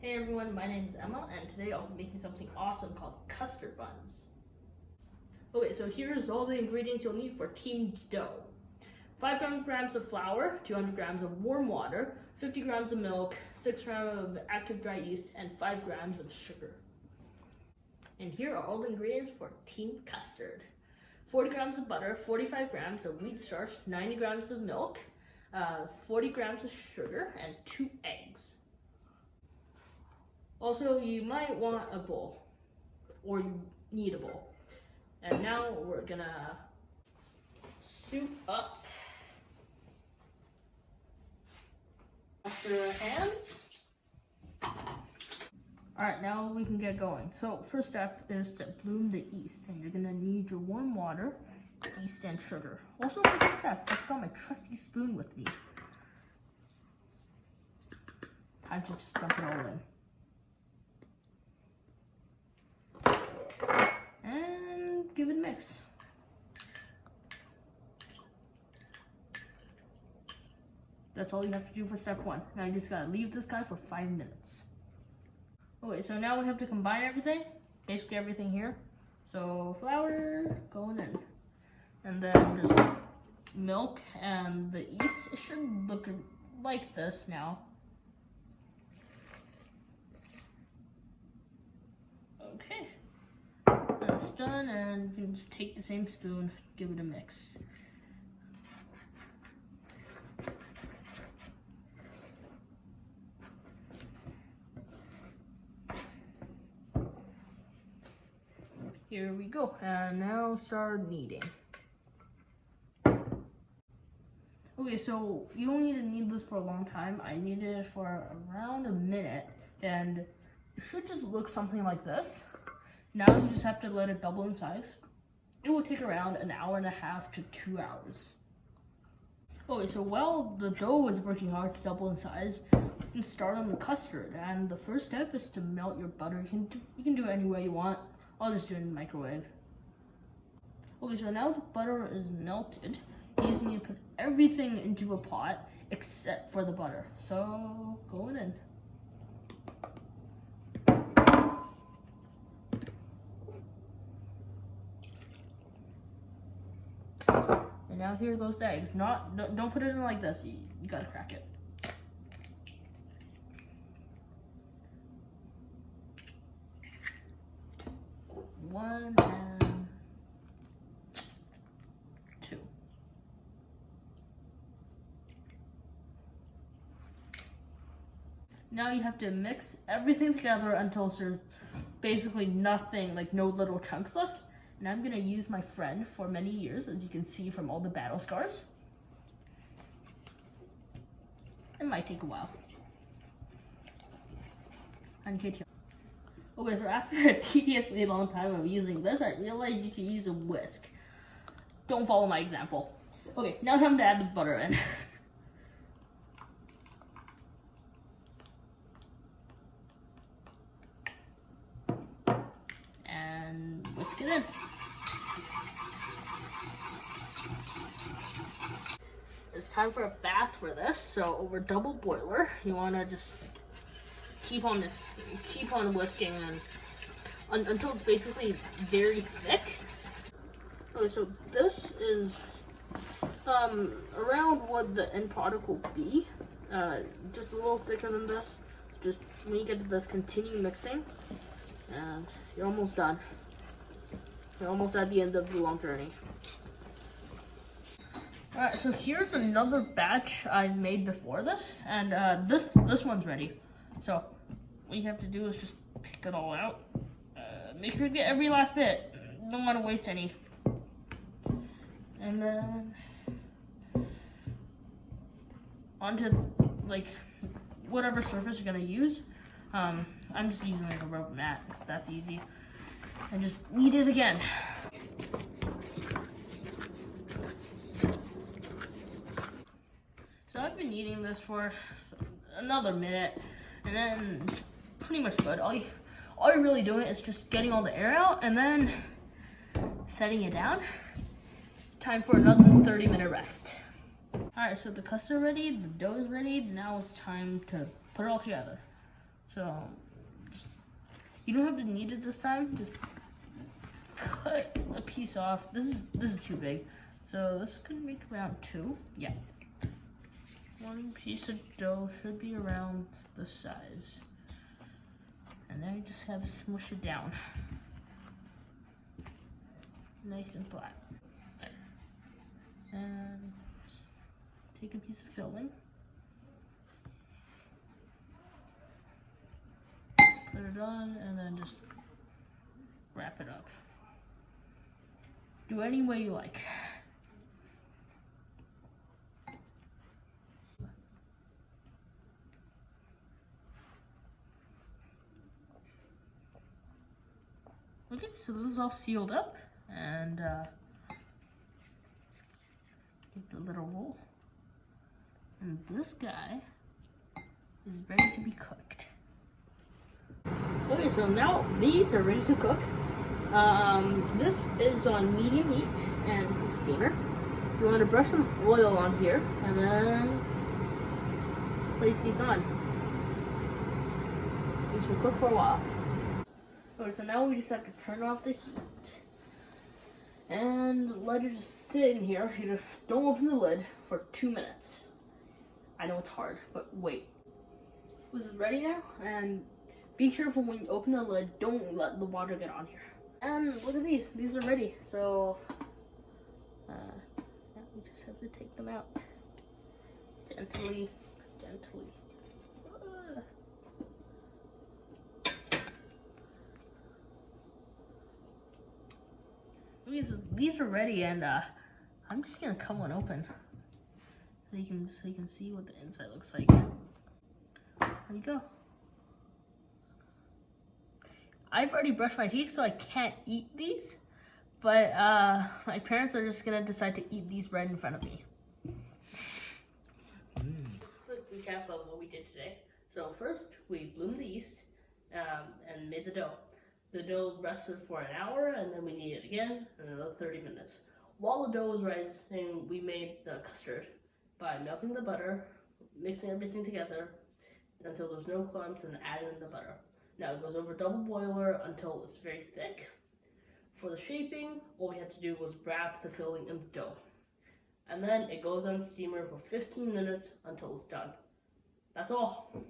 Hey everyone, my name is Emma, and today I'll be making something awesome called custard buns. Okay, so here's all the ingredients you'll need for team dough. 500 grams of flour, 200 grams of warm water, 50 grams of milk, 6 grams of active dry yeast, and 5 grams of sugar. And here are all the ingredients for team custard. 40 grams of butter, 45 grams of wheat starch, 90 grams of milk, 40 grams of sugar, and 2 eggs. Also, you might want a bowl, or you need a bowl. And now we're gonna soup up after our hands. Alright, now we can get going. So first step is to bloom the yeast, and you're gonna need your warm water, yeast, and sugar. Also for this step, I've got my trusty spoon with me. Time to just dump it all in. And give it a mix. That's all you have to do for step 1. Now you just gotta leave this guy for 5 minutes. Okay, so now we have to combine everything, basically everything here. So flour going in, and then just milk and the yeast. It should look like this now. Okay. It's done, and you can just take the same spoon, give it a mix. Here we go, and now start kneading. Okay, so you don't need to knead this for a long time. I kneaded it for around a minute, and it should just look something like this. Now you just have to let it double in size. It will take around an hour and a half to 2 hours. Okay, so while the dough is working hard to double in size, you can start on the custard. And the first step is to melt your butter. You can do it any way you want. I'll just do it in the microwave. Okay, so now the butter is melted. You just need to put everything into a pot except for the butter. So going in. And now here goes the eggs. Don't put it in like this. You gotta crack it. One and 2. Now you have to mix everything together until there's basically nothing, like no little chunks left. And I'm gonna use my friend for many years, as you can see from all the battle scars. It might take a while. Okay, so after a tediously long time of using this, I realized you can use a whisk. Don't follow my example. Okay, now time to add the butter in. And whisk it in. It's time for a bath for this, so over double boiler, you wanna just keep on whisking and until it's basically very thick. Okay, so this is around what the end product will be. Just a little thicker than this. Just when you get to this, continue mixing, and you're almost done. You're almost at the end of the long journey. Alright, so here's another batch I've made before this, and this one's ready. So what you have to do is just take it all out. Make sure to get every last bit. Don't want to waste any. And then onto like whatever surface you're gonna use. I'm just using like a rubber mat, because that's easy. And just knead it again. So I've been kneading this for another minute, and then it's pretty much good. All you're really doing is just getting all the air out and then setting it down. Time for another 30-minute rest. Alright, so the custard ready, the dough is ready. Now it's time to put it all together. So you don't have to knead it this time. Just cut a piece off. This is too big. So this is gonna make around 2. Yeah. 1 piece of dough should be around this size. And then you just have to smush it down. Nice and flat. And take a piece of filling. Put it on and then just wrap it up. Do any way you like. Okay, so this is all sealed up, and take the little roll, and this guy is ready to be cooked. Okay, so now these are ready to cook. This is on medium heat, and it's a steamer. You want to brush some oil on here, and then place these on. These will cook for a while. Okay, so now we just have to turn off the heat and let it just sit in here. You don't open the lid for 2 minutes. I know it's hard, but wait. This is ready now, and be careful when you open the lid. Don't let the water get on here. And look at these. These are ready. So yeah, we just have to take them out gently, gently. These are ready, and I'm just gonna cut one open so you can see what the inside looks like. There you go. I've already brushed my teeth, so I can't eat these, but my parents are just gonna decide to eat these right in front of me. Just a quick recap of what we did today. So first, we bloomed the yeast and made the dough. The dough rested for an hour, and then we kneaded it again in another 30 minutes. While the dough was rising, we made the custard by melting the butter, mixing everything together until there's no clumps, and adding in the butter. Now it goes over double boiler until it's very thick. For the shaping, all we had to do was wrap the filling in the dough. And then it goes on steamer for 15 minutes until it's done. That's all.